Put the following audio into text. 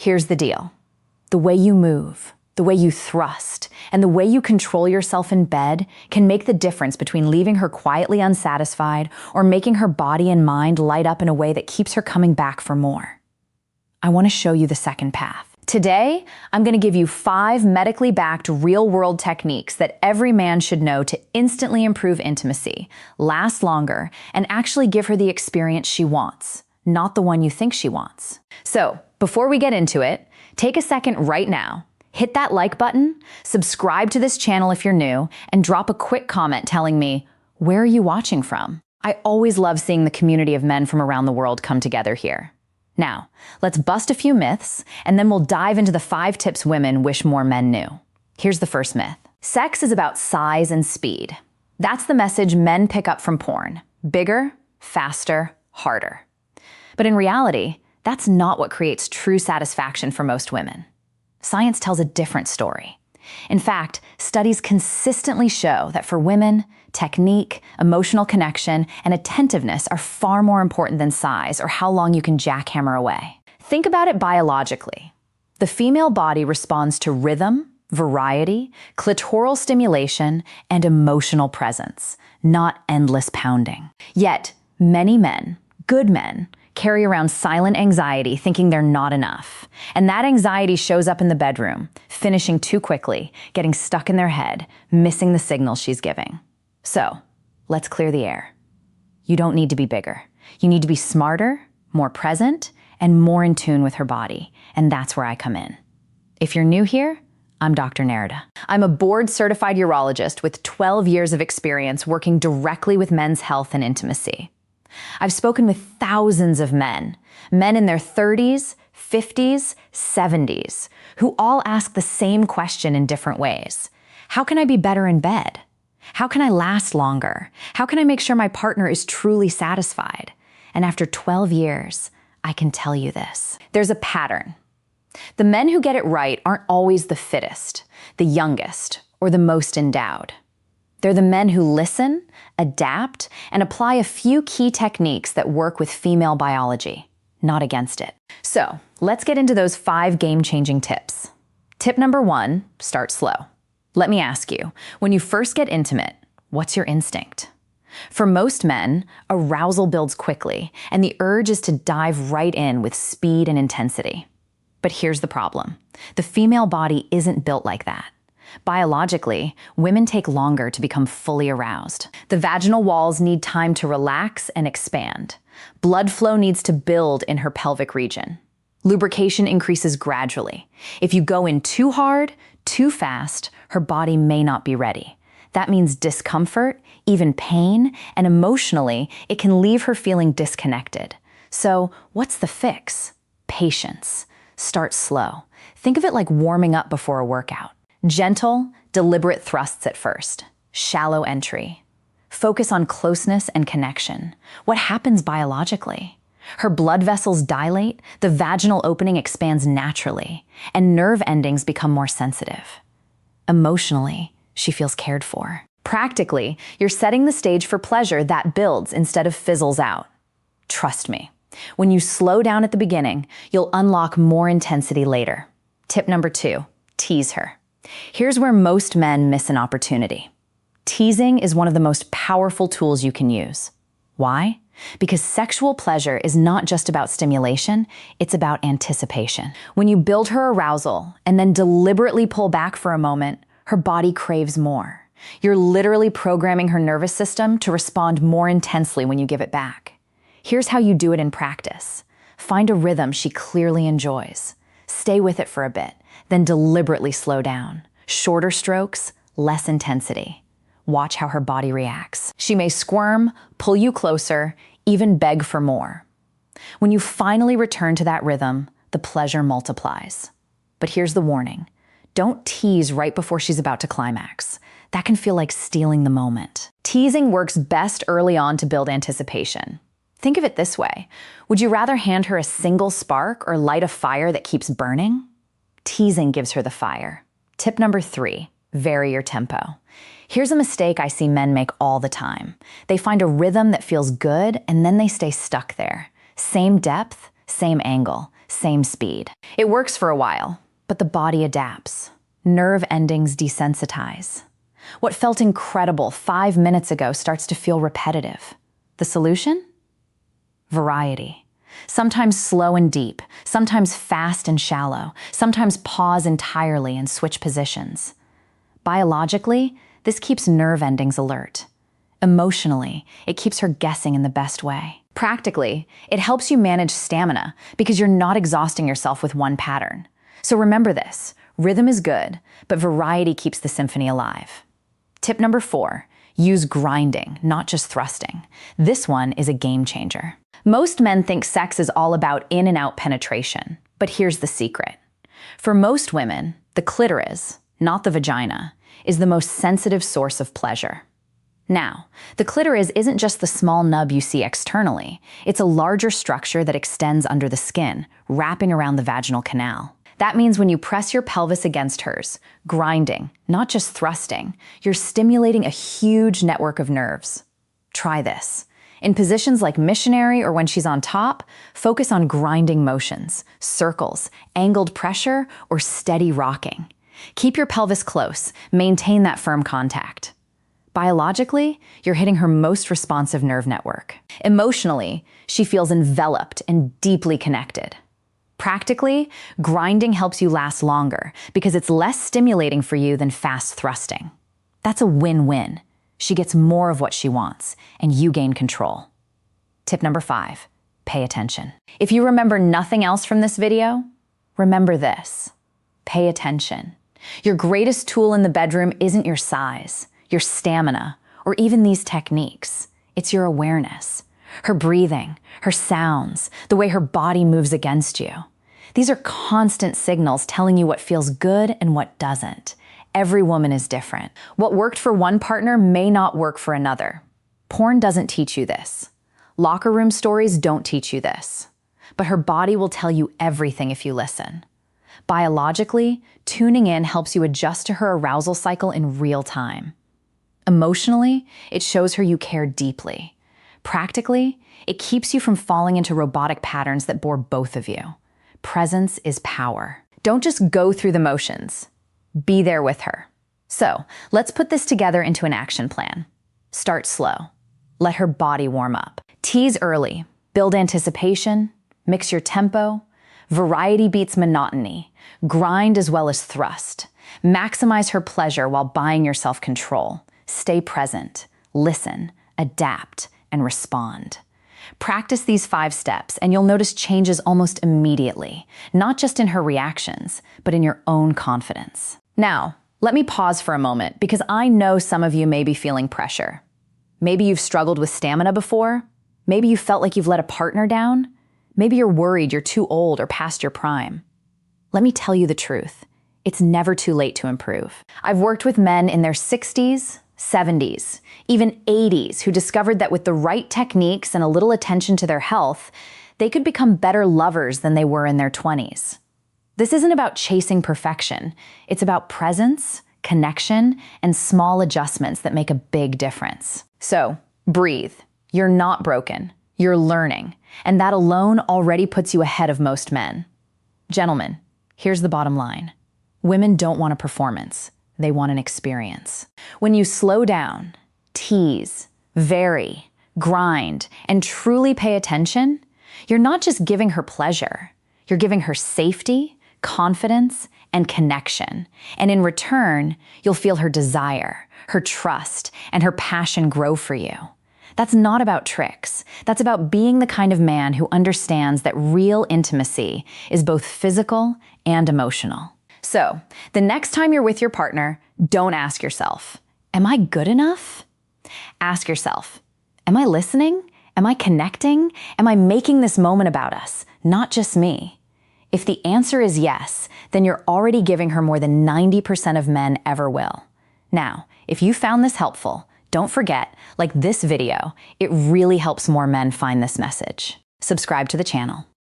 Here's the deal. The way you move, the way you thrust, and the way you control yourself in bed can make the difference between leaving her quietly unsatisfied or making her body and mind light up in a way that keeps her coming back for more. I want to show you the second path. Today, I'm going to give you 5 medically backed real-world techniques that every man should know to instantly improve intimacy, last longer, and actually give her the experience she wants, not the one you think she wants. So, before we get into it, take a second right now, hit that like button, subscribe to this channel if you're new, and drop a quick comment telling me, where are you watching from? I always love seeing the community of men from around the world come together here. Now, let's bust a few myths, and then we'll dive into the 5 tips women wish more men knew. Here's the first myth. Sex is about size and speed. That's the message men pick up from porn. Bigger, faster, harder. But in reality, that's not what creates true satisfaction for most women. Science tells a different story. In fact, studies consistently show that for women, technique, emotional connection, and attentiveness are far more important than size or how long you can jackhammer away. Think about it biologically. The female body responds to rhythm, variety, clitoral stimulation, and emotional presence, not endless pounding. Yet, many men, good men, carry around silent anxiety thinking they're not enough. And that anxiety shows up in the bedroom, finishing too quickly, getting stuck in their head, missing the signal she's giving. So, let's clear the air. You don't need to be bigger. You need to be smarter, more present, and more in tune with her body. And that's where I come in. If you're new here, I'm Dr. Nerida. I'm a board-certified urologist with 12 years of experience working directly with men's health and intimacy. I've spoken with thousands of men in their 30s, 50s, 70s, who all ask the same question in different ways. How can I be better in bed? How can I last longer? How can I make sure my partner is truly satisfied? And after 12 years, I can tell you this. There's a pattern. The men who get it right aren't always the fittest, the youngest, or the most endowed. They're the men who listen, adapt, and apply a few key techniques that work with female biology, not against it. So, let's get into those 5 game-changing tips. Tip number 1, start slow. Let me ask you, when you first get intimate, what's your instinct? For most men, arousal builds quickly, and the urge is to dive right in with speed and intensity. But here's the problem. The female body isn't built like that. Biologically, women take longer to become fully aroused. The vaginal walls need time to relax and expand. Blood flow needs to build in her pelvic region. Lubrication increases gradually. If you go in too hard, too fast, her body may not be ready. That means discomfort, even pain, and emotionally, it can leave her feeling disconnected. So, what's the fix? Patience. Start slow. Think of it like warming up before a workout. Gentle, deliberate thrusts at first. Shallow entry. Focus on closeness and connection. What happens biologically? Her blood vessels dilate, the vaginal opening expands naturally, and nerve endings become more sensitive. Emotionally, she feels cared for. Practically, you're setting the stage for pleasure that builds instead of fizzles out. Trust me, when you slow down at the beginning, you'll unlock more intensity later. Tip number 2, tease her. Here's where most men miss an opportunity. Teasing is one of the most powerful tools you can use. Why? Because sexual pleasure is not just about stimulation, it's about anticipation. When you build her arousal and then deliberately pull back for a moment, her body craves more. You're literally programming her nervous system to respond more intensely when you give it back. Here's how you do it in practice. Find a rhythm she clearly enjoys. Stay with it for a bit, then deliberately slow down. Shorter strokes, less intensity. Watch how her body reacts. She may squirm, pull you closer, even beg for more. When you finally return to that rhythm, the pleasure multiplies. But here's the warning. Don't tease right before she's about to climax. That can feel like stealing the moment. Teasing works best early on to build anticipation. Think of it this way. Would you rather hand her a single spark or light a fire that keeps burning? Teasing gives her the fire. Tip number 3, vary your tempo. Here's a mistake I see men make all the time. They find a rhythm that feels good and then they stay stuck there. Same depth, same angle, same speed. It works for a while, but the body adapts. Nerve endings desensitize. What felt incredible 5 minutes ago starts to feel repetitive. The solution? Variety. Sometimes slow and deep, sometimes fast and shallow, sometimes pause entirely and switch positions. Biologically, this keeps nerve endings alert. Emotionally, it keeps her guessing in the best way. Practically, it helps you manage stamina because you're not exhausting yourself with one pattern. So remember this, rhythm is good, but variety keeps the symphony alive. Tip number 4, use grinding, not just thrusting. This one is a game changer. Most men think sex is all about in and out penetration, but here's the secret. For most women, the clitoris, not the vagina, is the most sensitive source of pleasure. Now, the clitoris isn't just the small nub you see externally. It's a larger structure that extends under the skin, wrapping around the vaginal canal. That means when you press your pelvis against hers, grinding, not just thrusting, you're stimulating a huge network of nerves. Try this. In positions like missionary or when she's on top, focus on grinding motions, circles, angled pressure, or steady rocking. Keep your pelvis close, maintain that firm contact. Biologically, you're hitting her most responsive nerve network. Emotionally, she feels enveloped and deeply connected. Practically, grinding helps you last longer because it's less stimulating for you than fast thrusting. That's a win-win. She gets more of what she wants, and you gain control. Tip number 5, pay attention. If you remember nothing else from this video, remember this. Pay attention. Your greatest tool in the bedroom isn't your size, your stamina, or even these techniques. It's your awareness. Her breathing, her sounds, the way her body moves against you. These are constant signals telling you what feels good and what doesn't. Every woman is different. What worked for one partner may not work for another. Porn doesn't teach you this. Locker room stories don't teach you this. But her body will tell you everything if you listen. Biologically, tuning in helps you adjust to her arousal cycle in real time. Emotionally, it shows her you care deeply. Practically, it keeps you from falling into robotic patterns that bore both of you. Presence is power. Don't just go through the motions. Be there with her. So, let's put this together into an action plan. Start slow. Let her body warm up. Tease early. Build anticipation. Mix your tempo. Variety beats monotony. Grind as well as thrust. Maximize her pleasure while buying yourself control. Stay present. Listen. Adapt. And respond. Practice these 5 steps and you'll notice changes almost immediately, not just in her reactions, but in your own confidence. Now, let me pause for a moment because I know some of you may be feeling pressure. Maybe you've struggled with stamina before. Maybe you felt like you've let a partner down. Maybe you're worried you're too old or past your prime. Let me tell you the truth. It's never too late to improve. I've worked with men in their 60s, 70s, even 80s who discovered that with the right techniques and a little attention to their health, they could become better lovers than they were in their 20s. This isn't about chasing perfection. It's about presence, connection, and small adjustments that make a big difference. So, breathe. You're not broken. You're learning. And that alone already puts you ahead of most men. Gentlemen, here's the bottom line. Women don't want a performance. They want an experience. When you slow down, tease, vary, grind, and truly pay attention, you're not just giving her pleasure. You're giving her safety, confidence, and connection. And in return, you'll feel her desire, her trust, and her passion grow for you. That's not about tricks. That's about being the kind of man who understands that real intimacy is both physical and emotional. So, the next time you're with your partner, don't ask yourself, am I good enough? Ask yourself, am I listening? Am I connecting? Am I making this moment about us, not just me? If the answer is yes, then you're already giving her more than 90% of men ever will. Now, if you found this helpful, don't forget, like this video, it really helps more men find this message. Subscribe to the channel.